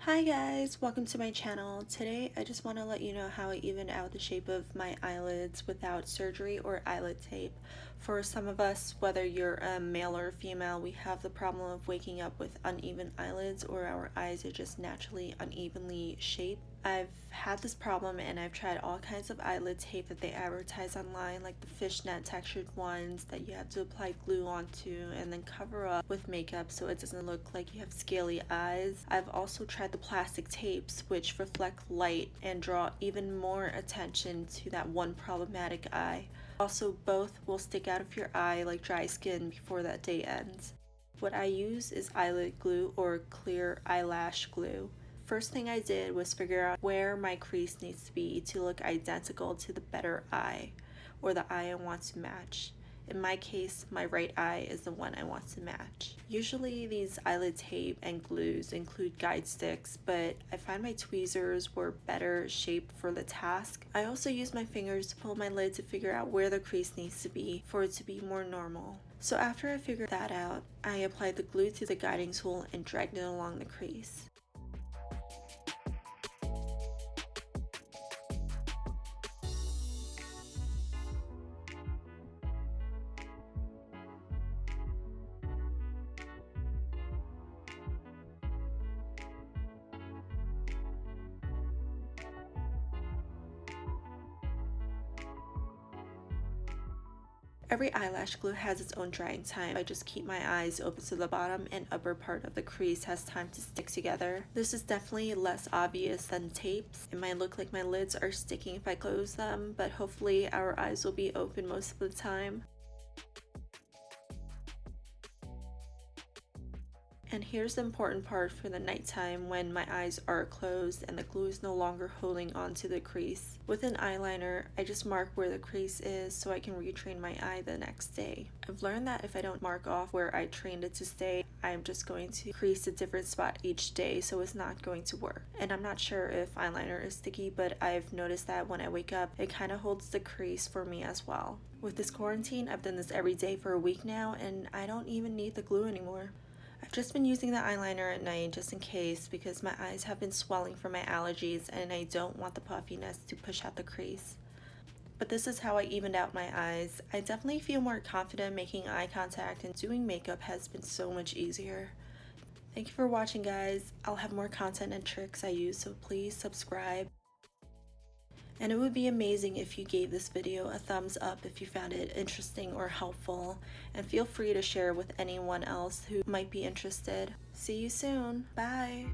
Hi guys, welcome to my channel. Today I just want to let you know how I even out the shape of my eyelids without surgery or eyelid tape. For some of us, whether you're a male or female, we have the problem of waking up with uneven eyelids or our eyes are just naturally unevenly shaped. I've had this problem and I've tried all kinds of eyelid tape that they advertise online, like the fishnet textured ones that you have to apply glue onto and then cover up with makeup so it doesn't look like you have scaly eyes. I've also tried the plastic tapes, which reflect light and draw even more attention to that one problematic eye. Also, both will stick out of your eye like dry skin before that day ends. What I use is eyelid glue or clear eyelash glue. First thing I did was figure out where my crease needs to be to look identical to the better eye, or the eye I want to match. In my case, my right eye is the one I want to match. Usually these eyelid tape and glues include guide sticks, but I find my tweezers were better shaped for the task. I also use my fingers to pull my lid to figure out where the crease needs to be for it to be more normal. So after I figured that out, I applied the glue to the guiding tool and dragged it along the crease. Every eyelash glue has its own drying time. I just keep my eyes open so the bottom and upper part of the crease has time to stick together. This is definitely less obvious than tapes. It might look like my lids are sticking if I close them, but hopefully our eyes will be open most of the time. And here's the important part for the nighttime when my eyes are closed and the glue is no longer holding onto the crease. With an eyeliner, I just mark where the crease is so I can retrain my eye the next day. I've learned that if I don't mark off where I trained it to stay, I'm just going to crease a different spot each day, so it's not going to work. And I'm not sure if eyeliner is sticky, but I've noticed that when I wake up, it kind of holds the crease for me as well. With this quarantine, I've done this every day for a week now, and I don't even need the glue anymore. I've just been using the eyeliner at night just in case because my eyes have been swelling from my allergies and I don't want the puffiness to push out the crease. But this is how I evened out my eyes. I definitely feel more confident making eye contact, and doing makeup has been so much easier. Thank you for watching, guys. I'll have more content and tricks I use, so please subscribe. And it would be amazing if you gave this video a thumbs up if you found it interesting or helpful, and feel free to share with anyone else who might be interested. See you soon. Bye!